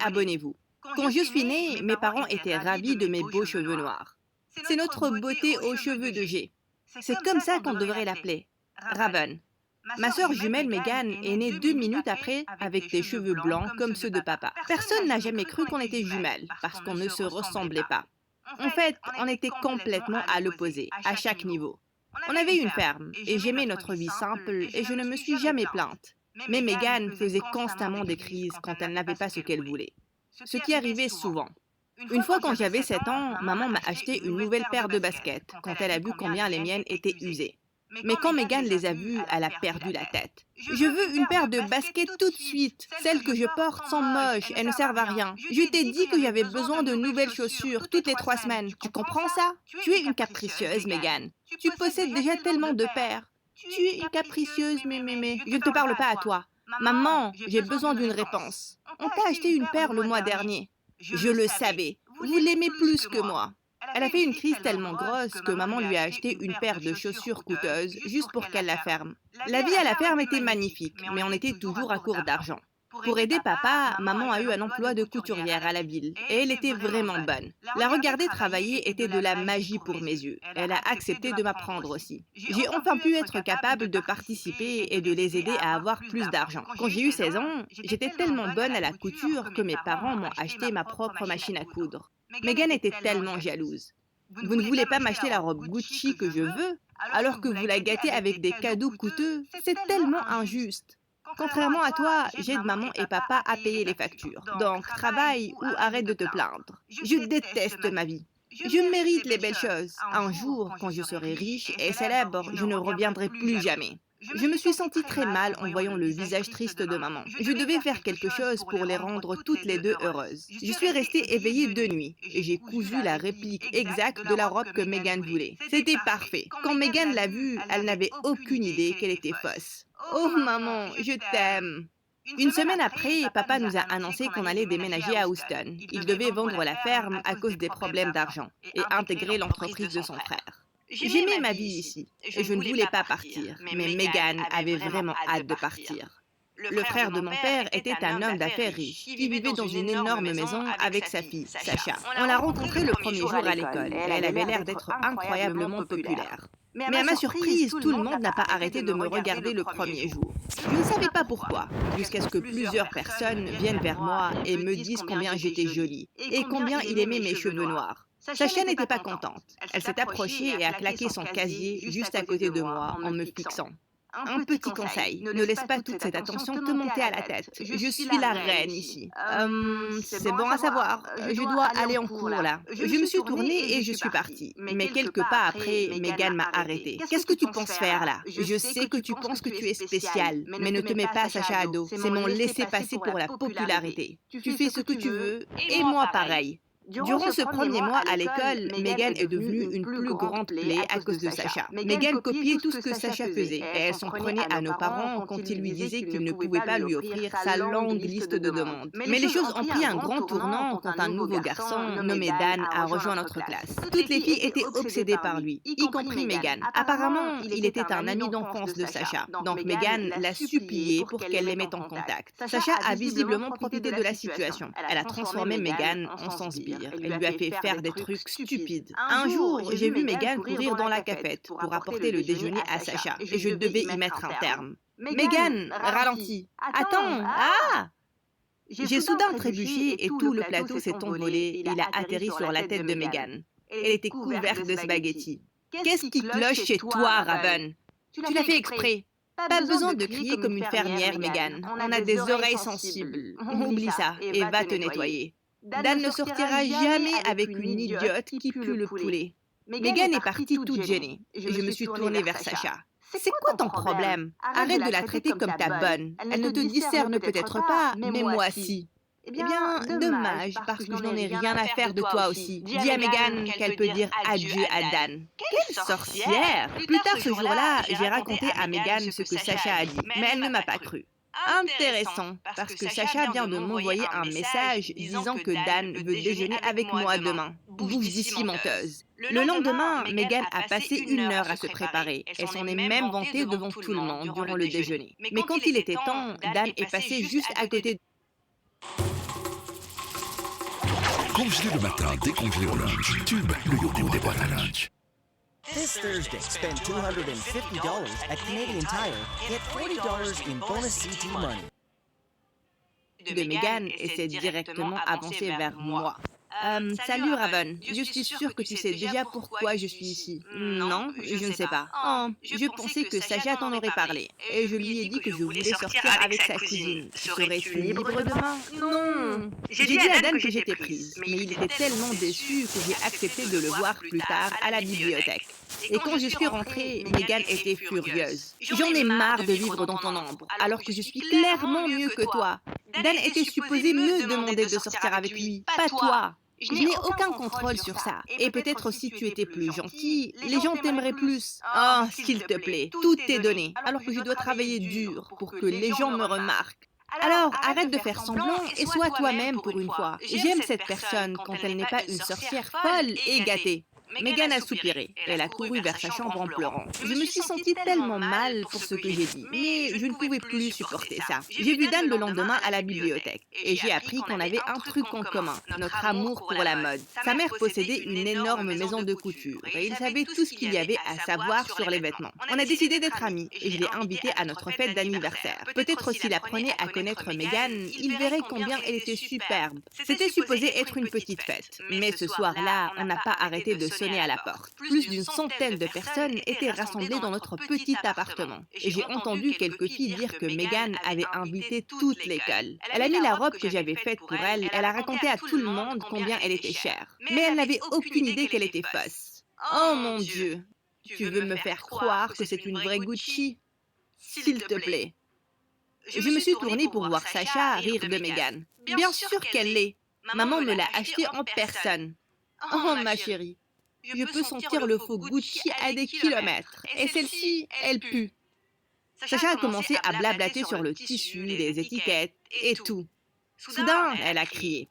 abonnez-vous. Quand je suis née, mes parents étaient ravis de mes beaux cheveux noirs. C'est notre beauté aux cheveux de G. C'est comme ça qu'on devrait l'appeler, Raven. Ma sœur jumelle Megan est née 2 minutes après avec des cheveux blancs comme ceux de papa. Personne n'a jamais cru qu'on était jumelles parce qu'on ne se ressemblait pas. En fait, on était complètement à l'opposé, à chaque niveau. On avait une ferme et j'aimais notre vie simple et je ne me suis jamais plainte. Mais Megan faisait constamment des crises quand elle n'avait pas ce qu'elle voulait. Ce qui arrivait souvent. Une fois quand j'avais 7 ans, maman m'a acheté une nouvelle paire de baskets quand elle a vu combien les miennes étaient usées. Mais quand Megan les a vues, elle a perdu la tête. Je veux une paire de baskets tout de suite. Celles que je porte sont moches, elles ne servent à rien. Je t'ai dit que j'avais besoin de nouvelles chaussures toutes les 3 semaines. Tu comprends ça? Tu es une capricieuse, Megan. Tu possèdes déjà tellement de paires. Tu es une capricieuse, mais... Je ne te parle pas à toi. Maman, j'ai besoin d'une réponse. On t'a acheté une paire le mois dernier. Je le savais. Vous l'aimez plus que moi. Elle a fait une crise tellement grosse que maman lui a acheté une paire de chaussures coûteuses juste pour qu'elle la ferme. La vie à la ferme était magnifique, mais on était toujours à court d'argent. Pour aider papa, maman a eu un emploi de couturière à la ville et elle était vraiment bonne. La regarder travailler était de la magie pour mes yeux. Elle a accepté de m'apprendre aussi. J'ai enfin pu être capable de participer et de les aider à avoir plus d'argent. Quand j'ai eu 16 ans, j'étais tellement bonne à la couture que mes parents m'ont acheté ma propre machine à coudre. Megan était tellement jalouse. Vous ne voulez pas m'acheter la robe Gucci que je veux, alors que vous la gâtez avec des cadeaux coûteux? C'est tellement injuste. Contrairement à toi, j'aide maman et papa à payer les factures. Donc, travaille ou arrête de te plaindre. Je déteste ma vie. Je mérite les belles choses. Un jour, quand je serai riche et célèbre, je ne reviendrai plus jamais. Je me suis sentie très mal en voyant le visage triste de maman. Je devais faire quelque chose pour les rendre toutes les deux heureuses. Je suis restée éveillée 2 nuits et j'ai cousu la réplique exacte de la robe que Megan voulait. C'était parfait. Quand Megan l'a vue, elle n'avait aucune idée qu'elle était fausse. Oh maman, je t'aime. Une semaine après, papa nous a annoncé qu'on allait déménager à Houston. Il devait vendre la ferme à cause des problèmes d'argent et intégrer l'entreprise de son frère. J'aimais ma vie ici et je ne voulais pas partir, mais Megan avait vraiment hâte de partir. Le frère de mon père était un homme d'affaires riche qui vivait dans une énorme maison avec sa fille, Sacha. On l'a rencontrée le premier jour à l'école et elle avait l'air d'être incroyablement populaire. Mais à ma surprise, tout le monde n'a pas arrêté de me regarder le premier jour. Je ne savais pas pourquoi, jusqu'à ce que plusieurs personnes viennent vers moi et me disent combien j'étais jolie et combien il aimait mes cheveux noirs. Sacha n'était pas contente. Elle s'est approchée et a claqué son casier juste à côté de moi en me fixant. Un petit conseil, ne laisse pas toute cette attention te monter à la tête. Je suis la reine ici. C'est bon à savoir. Je dois aller en cours là. Je me suis tournée et je suis partie. Mais quelques pas après, Megan m'a arrêtée. Qu'est-ce que tu penses faire là? Je sais que tu penses que tu es spéciale, mais ne te mets pas Sacha à dos. C'est mon laisser-passer pour la popularité. Tu fais ce que tu veux et moi pareil. Durant ce premier mois à l'école, Megan est devenue une plus grande plaie à cause de Sacha. Megan copiait tout ce que Sacha faisait et elle s'en prenait à nos parents quand ils lui disaient qu'ils ne pouvaient pas lui offrir sa longue liste de demandes. Mais les choses ont pris un grand tournant quand un nouveau garçon nommé Dan a rejoint notre classe. Toutes les filles étaient obsédées par lui, y compris Megan. Apparemment, il était un ami d'enfance de Sacha, donc Megan l'a supplié pour qu'elle les mette en contact. Sacha a visiblement profité de la situation. Elle a transformé Megan en son sbire. Elle lui a fait faire des trucs stupides. Un jour, j'ai vu Megan courir dans la cafette pour apporter le déjeuner à Sacha et je devais y mettre un terme. Megan, ralentis. Attends, ah! J'ai soudain trébuché et tout le plateau s'est envolé et il a atterri sur la tête de Megan. Elle était couverte de spaghettis. Qu'est-ce qui cloche chez toi, Raven? Tu l'as fait exprès. Pas besoin de crier comme une fermière, Megan. On a des oreilles sensibles. Oublie ça et va te nettoyer. Dan ne sortira jamais avec une idiote qui pue le poulet. Megan est partie toute gênée. Je me suis tournée vers Sacha. C'est quoi ton problème? Arrête de la traiter comme ta bonne. Elle ne te discerne peut-être pas, mais moi si. Eh bien, dommage, parce que je n'en ai rien à faire de toi aussi. Dis à Megan qu'elle peut dire adieu à Dan. Quelle sorcière! Plus tard ce jour-là, j'ai raconté à Megan ce que Sacha a dit, mais elle ne m'a pas cru. Intéressant, parce que Sacha vient de m'envoyer un message disant que Dan veut déjeuner avec moi demain. Bouge d'ici, menteuse. Le lendemain, Megan a passé 1 heure à se préparer. Elle s'en est même vantée devant tout le monde durant le déjeuner. Mais quand il était temps, Dan est passé juste à côté Congelé le matin, décongelé au lunch. Tube, le yogourt des boîtes à lunch. This Thursday, spend $250 at Canadian Tire. Get $40 in bonus CT money. De Megan et s'est directement avancé vers moi. Salut Raven, je suis sûre que tu sais déjà pourquoi je suis ici. Non, je ne sais pas. Oh, je pensais que Sacha t'en aurait parlé. Et je lui ai dit que je voulais sortir avec sa cousine. Serais-tu libre demain? Non. J'ai dit à Dan que j'étais prise, mais il était tellement déçu que j'ai accepté de le voir plus tard à la bibliothèque. Et quand je suis rentrée, Megan était furieuse. J'en ai marre de vivre dans ton ombre, alors que je suis clairement mieux que toi. Dan était supposé me demander de sortir avec lui, pas toi. Je n'ai aucun contrôle sur ça. Et peut-être si tu étais plus gentil, les gens t'aimeraient plus. Oh, s'il te plaît, tout est donné, alors que je dois travailler dur pour que les gens me remarquent. Alors, arrête de faire semblant et sois toi-même pour une fois. J'aime cette personne quand elle n'est pas une sorcière folle et gâtée. Megan a soupiré. Elle a couru vers sa chambre en pleurant. Je me suis sentie tellement mal pour ce que j'ai dit, mais je ne pouvais plus supporter ça. J'ai vu Dan le lendemain à la bibliothèque, et j'ai appris qu'on avait un truc en commun, notre amour pour la mode. Sa mère possédait une énorme maison de couture, et il savait tout ce qu'il y avait à savoir sur les vêtements. On a décidé d'être amis, et je l'ai invité à notre fête d'anniversaire. Peut-être s'il apprenait à connaître Megan, il verrait combien elle était superbe. C'était supposé être une petite fête, mais ce soir-là, on n'a pas arrêté de sonner à la porte. Plus d'une centaine de personnes étaient rassemblées dans notre petit appartement. Et j'ai entendu quelques filles dire que Megan avait invité toute l'école. Elle a mis la robe que j'avais faite pour elle, elle a raconté à tout le monde combien elle était chère. Mais elle n'avait aucune idée qu'elle était fausse. Oh mon Dieu! Tu veux me faire croire que c'est une vraie Gucci? S'il te plaît. Je me suis tournée pour voir Sacha rire de Megan. Bien sûr qu'elle l'est. Maman me l'a achetée en personne. Oh ma chérie. Je peux sentir le faux Gucci à des kilomètres. Et celle-ci, elle pue. Sacha a commencé à blablater sur le tissu, les étiquettes et tout. Soudain, elle a crié.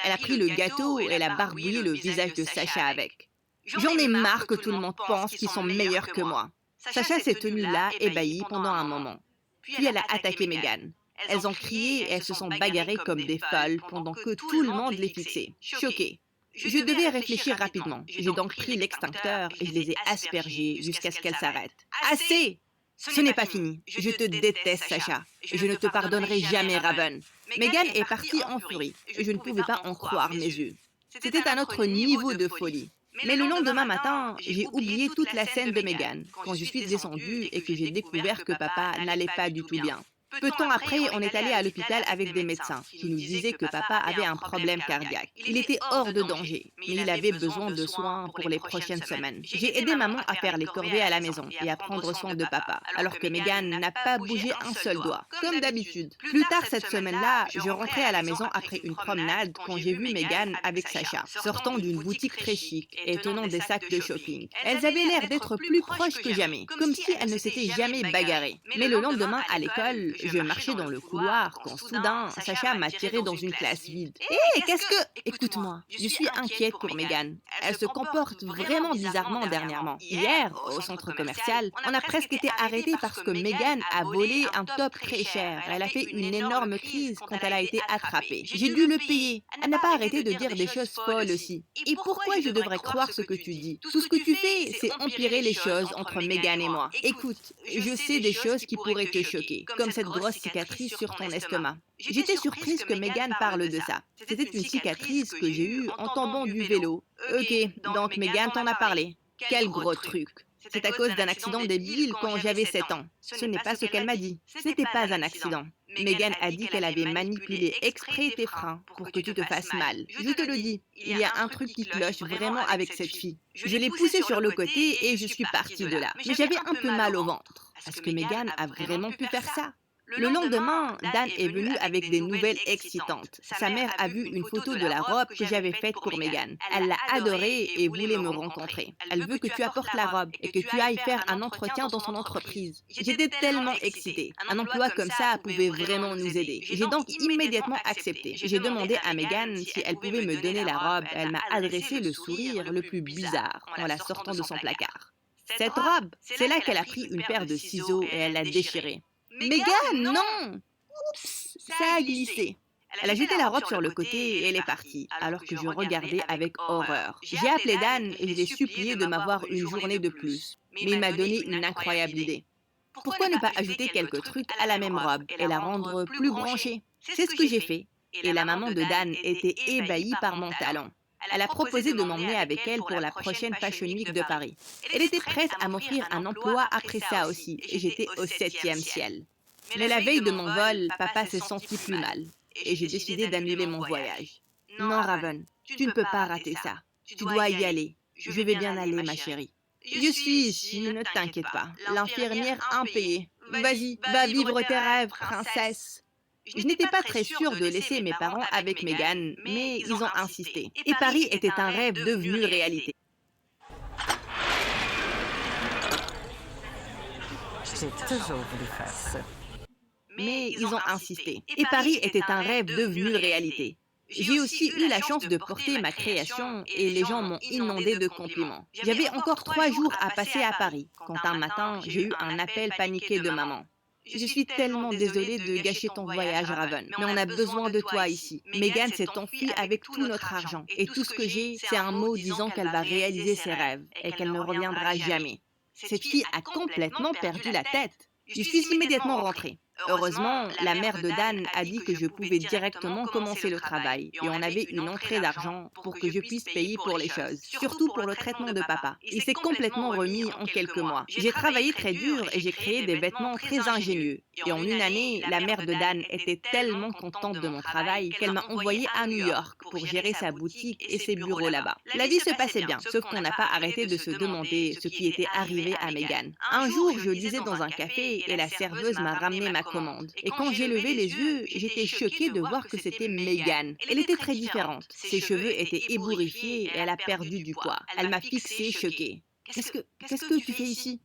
Elle a pris le gâteau et elle a barbouillé le visage de Sacha avec. J'en ai marre que tout le monde pense qu'ils sont meilleurs que moi. Sacha s'est tenue là, ébahie, pendant un moment. Puis elle a attaqué Megan. Elles ont crié et elles se sont bagarrées comme des folles pendant que tout le monde les fixait, choqué. Je devais réfléchir rapidement. J'ai donc pris l'extincteur et je les ai aspergés jusqu'à ce qu'elles s'arrêtent. Assez! Ce n'est pas fini. Je te déteste, Sacha. Je ne te pardonnerai jamais, Raven. Megan est partie en furie. Je ne pouvais pas en croire mes yeux. C'était un autre niveau de folie. Mais le lendemain matin, j'ai oublié toute la scène de Megan, quand je suis descendue et que j'ai découvert que papa n'allait pas du tout bien. Peu de temps après, on est allé à l'hôpital avec des médecins qui nous disaient que papa avait un problème cardiaque. Il était hors de danger, mais il avait besoin de soins pour les prochaines semaines. J'ai aidé maman à faire les corvées à la maison et à prendre soin de papa, alors que Megan n'a pas bougé un seul doigt, comme d'habitude. Plus tard cette semaine-là, je rentrais à la maison après une promenade quand j'ai vu Megan avec Sacha, sortant d'une boutique très chic et tenant des sacs de shopping. Elles avaient l'air d'être plus proches que jamais, comme si elles ne s'étaient jamais bagarrées. Mais le lendemain à l'école, je marchais dans le couloir quand soudain, Sacha m'a tiré dans une classe vide. Hé, qu'est-ce que... Écoute-moi, je suis inquiète pour Megan. Elle se comporte vraiment bizarrement dernièrement. Hier, au centre commercial, on a presque été arrêtés parce que Megan a volé un top très cher. Elle a fait une énorme crise quand elle a été attrapée. J'ai dû le payer. Elle n'a pas arrêté de dire des choses folles aussi. Et pourquoi je devrais croire ce que tu dis? Tout ce que tu fais, c'est empirer les choses entre Megan et moi. Écoute, je sais des choses qui pourraient te choquer, comme cette grosse cicatrice sur ton estomac. J'étais surprise que Megan parle de ça. C'était une cicatrice que j'ai eue en tombant du vélo. Ok, donc Megan t'en a parlé. Quel gros truc. C'est à cause d'un accident débile quand j'avais 7 ans. Ce n'est pas ce qu'elle m'a dit. Ce n'était pas un accident. Megan a dit qu'elle avait manipulé exprès tes freins pour que tu te fasses mal. Je te le dis, il y a un truc qui cloche vraiment avec cette fille. Je l'ai poussée sur le côté et je suis partie de là. Mais j'avais un peu mal au ventre. Est-ce que Megan a vraiment pu faire ça? Le lendemain, Dan est venu avec des nouvelles excitantes. Sa mère a vu une photo de la robe que j'avais faite pour Megan. Elle l'a adorée et voulait me rencontrer. Elle veut que tu apportes la robe et que tu ailles faire un entretien dans son entreprise. J'étais tellement excitée. Un emploi comme ça pouvait vraiment nous aider. J'ai donc immédiatement accepté. J'ai demandé à Megan si elle pouvait me donner la robe. Elle m'a adressé le sourire le plus bizarre en la sortant de son placard. Cette robe, c'est là qu'elle a pris une paire de ciseaux et elle l'a déchirée. Megan, non! Oups, ça a glissé. Elle a jeté la robe sur le côté et elle est partie, alors que je regardais avec horreur. J'ai appelé Dan et je l'ai supplié de m'avoir une journée de plus, mais il m'a donné une incroyable idée. Pourquoi ne pas ajouter quelques trucs à la même robe et la rendre plus branchée? C'est ce que j'ai fait, et la maman de Dan était ébahie par mon talent. Elle a proposé de m'emmener avec elle pour la prochaine Fashion Week de Paris. Elle était prête à m'offrir un emploi après ça aussi, et j'étais au 7e ciel. Mais la veille de mon vol, papa s'est senti plus mal, et j'ai décidé d'annuler mon voyage. Non, Raven, tu ne peux pas rater ça. Tu dois y aller. Je vais bien aller, ma chérie. Je suis ici, ne t'inquiète pas. L'infirmière impayée. Vas-y, va vivre tes rêves, princesse. Je n'étais pas très sûre de laisser mes parents avec Meghan, mais ils ont insisté. Et Paris était un rêve devenu réalité. J'ai toujours voulu faire ça. Mais ils ont insisté. Et Paris était un rêve devenu réalité. J'ai aussi eu la chance de porter ma création et les gens m'ont inondé de compliments. J'avais encore 3 jours à passer à Paris, quand un matin, j'ai eu un appel paniqué de maman. Je suis tellement désolée de gâcher ton voyage, Raven, mais on a besoin de toi ici. Meghan s'est enfuie avec tout notre argent, et tout ce que j'ai, c'est un mot disant qu'elle va réaliser ses rêves et qu'elle ne reviendra jamais. Cette fille a complètement perdu la tête. Je suis immédiatement rentrée. Heureusement, la mère de Dan a dit que je pouvais directement commencer le travail et on avait une entrée d'argent pour que je puisse payer pour les choses, surtout pour le traitement de papa. Il s'est complètement remis en quelques mois. J'ai travaillé très dur et j'ai créé des vêtements très ingénieux. Et en une année, la mère de Dan était tellement contente de mon travail qu'elle m'a envoyé à New York pour gérer sa boutique et ses bureaux là-bas. La vie se passait bien, sauf qu'on n'a pas arrêté de se demander ce qui était arrivé à Meghan. Un jour, je lisais dans un café et la serveuse m'a ramené ma commande. Et quand j'ai levé les yeux, j'étais choquée de voir que c'était Meghan. Elle était très différente. Ses cheveux étaient ébouriffés et elle a perdu du poids. Elle m'a fixée, choquée. Qu'est-ce que tu fais ici?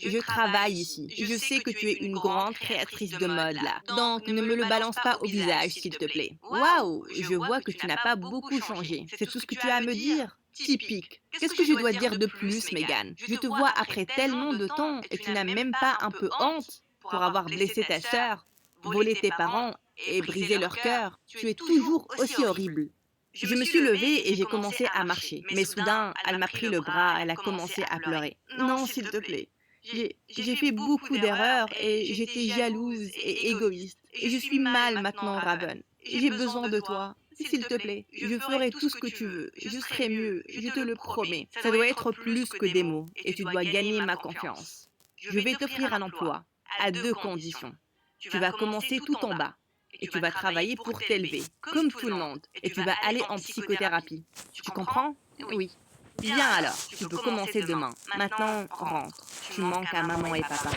Je travaille ici. Je sais que tu es une grande créatrice de mode là. Donc ne me le balance pas au visage, s'il te plaît. Waouh, je vois que tu n'as pas beaucoup changé. C'est tout ce que tu as à me dire? Typique. Qu'est-ce que je dois dire de plus, Meghan? Je te vois après tellement de temps et tu n'as même pas un peu honte pour avoir blessé ta sœur, volé tes parents et brisé leur cœur. Tu es toujours aussi horrible. Je me suis levée et j'ai commencé à marcher. Mais soudain, elle m'a pris le bras, elle a commencé à pleurer. Non, s'il te plaît. J'ai fait beaucoup d'erreurs et j'étais jalouse et égoïste. Et je suis mal maintenant, Raven. J'ai besoin de toi. S'il te plaît, je ferai tout ce que tu veux. Je serai mieux, je te le promets. Ça doit être plus que des mots et tu dois gagner ma confiance. Je vais t'offrir un emploi à 2 conditions. Tu vas commencer tout en bas et tu vas travailler pour t'élever, comme tout le monde, et tu vas aller en psychothérapie. Tu comprends? Oui. Bien alors, tu peux commencer demain. Maintenant, rentre. Tu manques à maman et papa.